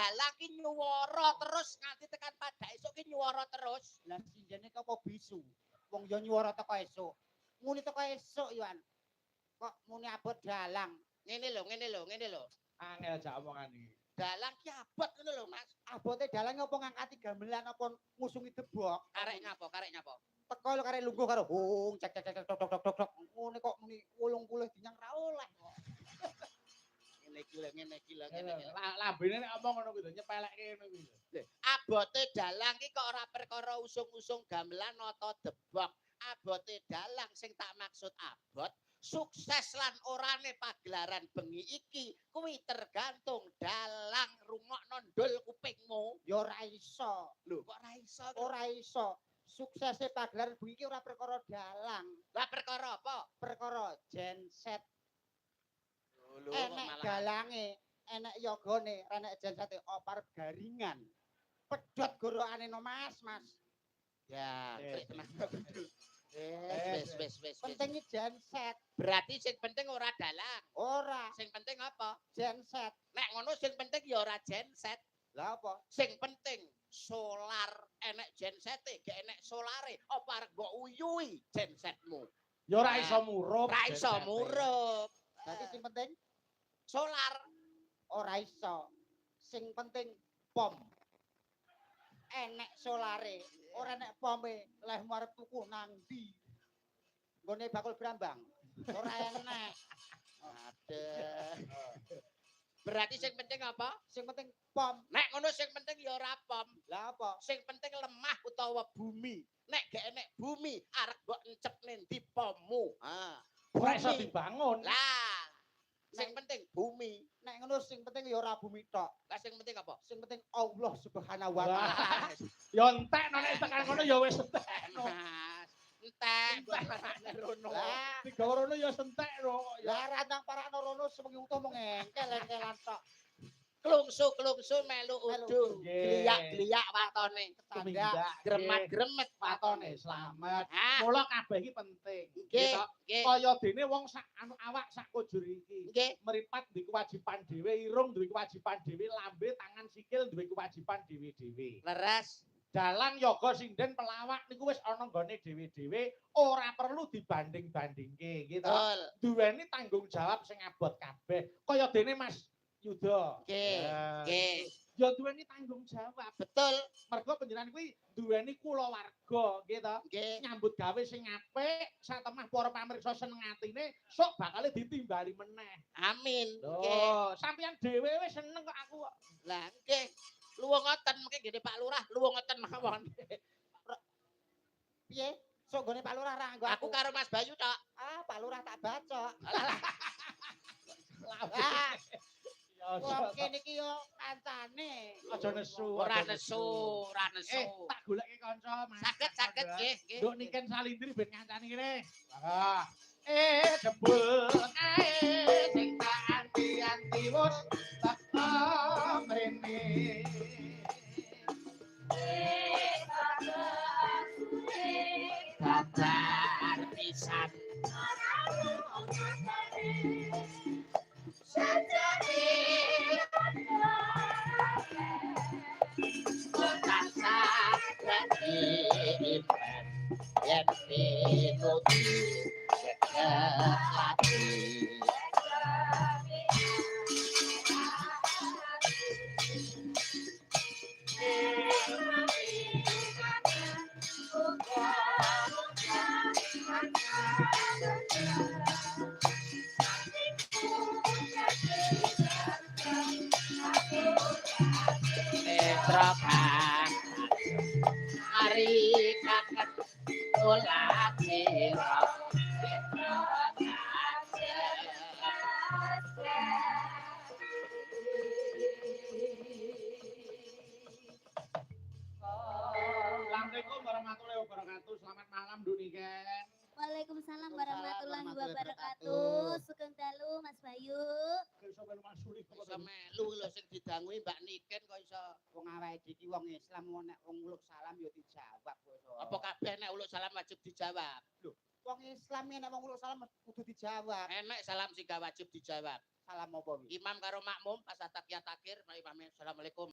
dalang ki nyuwara terus nganti tekan pada esuk ki nyuwara terus. Lah sinjene kok apa bisu? Wong yo nyuwara teko esuk. Muni teko esuk yo an. Kok muni abot dalang. Ngene lho. Angel jak omongan iki. Dalang ki abot ngono lho, Mas. Abote dalang apa ngangkati gamelan apa ngusungi debok? Karek nyapa? Teko lho karek lungguh karo hung cek cek cek tok tok tok tok. Ngene kok muni 80 dinyang ra oleh kok. Ngene iki lho. Lambene nek omong ngono kuwi nyepelekke ngono kuwi. Abote dalang ki kok ora perkara usung-usung gamelan nata debok. Abote dalang sing tak maksud abot sukses lan orane pagelaran bengi iki kuwi tergantung dalang rungokno ndul kupingmu. Yo ora iso. Lho kok ora iso? Ora iso. Suksese pagelaran bengi iki ora perkara dalang. Lah perkara apa? Perkara genset. Lho Enek dalange, enek yogane, enek jensete opar garingan. Pedhot gorokane no Mas. Ya, tenang. Wis. Penting genset. Berarti sing penting ora dalang. Ora Sing penting apa? genset. Nek ngono sing penting ya ora genset. Lah apa? Sing penting solar enek gensete, gak enek solare. Apa arep mbok uyui gensetmu? Ya ora iso murup. Ora iso murup. Dadi sing penting Solar. ora iso. Sing penting pom. Enek solare, ora enek pome, lehmu arep tuku nang ndi? Nggone bakul brambang. Ora enek. Aduh. Berarti sing penting apa? Sing penting pom. Nek ngono sing penting ya ora pom. Lah apa? Sing penting lemah utawa bumi. Nek gak enek bumi, arep mbok encepne ndi pommu. Ora iso dibangun. Lah, sing penting bumi. Nek ngono sing penting ya ora bumi tok. Lah sing penting apa? Sing penting Allah Subhanahu wa taala. Ya entek nek tekan ngono ya wis entek. Entek barane rono. Lah, Digawa rono ya entek lho. lah rantang para rono sewengi utuh mung engkel-engkelan tok. Klungsu melu udu. Nggih. Gliyak-gliyak watone. Tanda Gremet-gremet watone watone. slamet. Ah, Mula kabeh iki penting. nggih, Gitu. nggih. Kaya dene wong sak anu awak sak kujur iki. Nggih. Meripat duwe kewajiban dhewe, irung duwe kewajiban dhewe, lambe, tangan, sikil duwe kewajiban dhewe-dhewe. Leres. Dalang yoga sinden pelawak niku wis ana nggone dhewe-dhewe, ora perlu dibanding-bandingke gitu. Betul. Duweni tanggung jawab sing abot kabeh. Kaya dene Mas Yuda. Nggih, Ya. nggih. Ya duweni tanggung jawab. Betul. Mergo panjenengan kuwi duweni kulawarga gitu. Nggih. Nyambut gawe sing apik, satemah para pamirsa seneng atine, sok bakal ditimbali meneh. Amin. Nggih. Loh, sampeyan dhewe wis seneng kok aku kok. Lah nggih. Luwungoten mengke gede Pak Lurah, luwungoten mawon. piye? Sok nggone Pak Lurah ra nggo Aku karo Mas Bayu tok. Ah, Pak Lurah tak bacok. Ah, ya Wong kene iki yo kancane. aja nesu. Ora aja nesu, ora nesu. Tak goleki kanca, Mas. Saged nggih, nggih. Nduk niken salindri ben ngancani kene. Ah. Jebul ae sing tak anti-anti wis teko mrene. Kabar pisan. Yen pinuti sekati. Petrokan Mari kakak ulat siro Assalamualaikum warahmatullahi wabarakatuh. Selamat malam Nduk Niken. Waalaikumsalam warahmatullahi wabarakatuh. Sugeng dalu Mas Bayu. Iso melu masuli kok. iso melu lho sing didanguhi Mbak Niken kok iso. Wong awake iki wong Islam nek wong uluk salam yo dijawab kok. Apa kabeh nek uluk salam wajib dijawab? Wong Islam nek wong uluk salam kudu dijawab. Enek salam sing gak wajib dijawab. Salam apa wi? Imam karo makmum pas takiyat akhir, mari pamit. Assalamualaikum.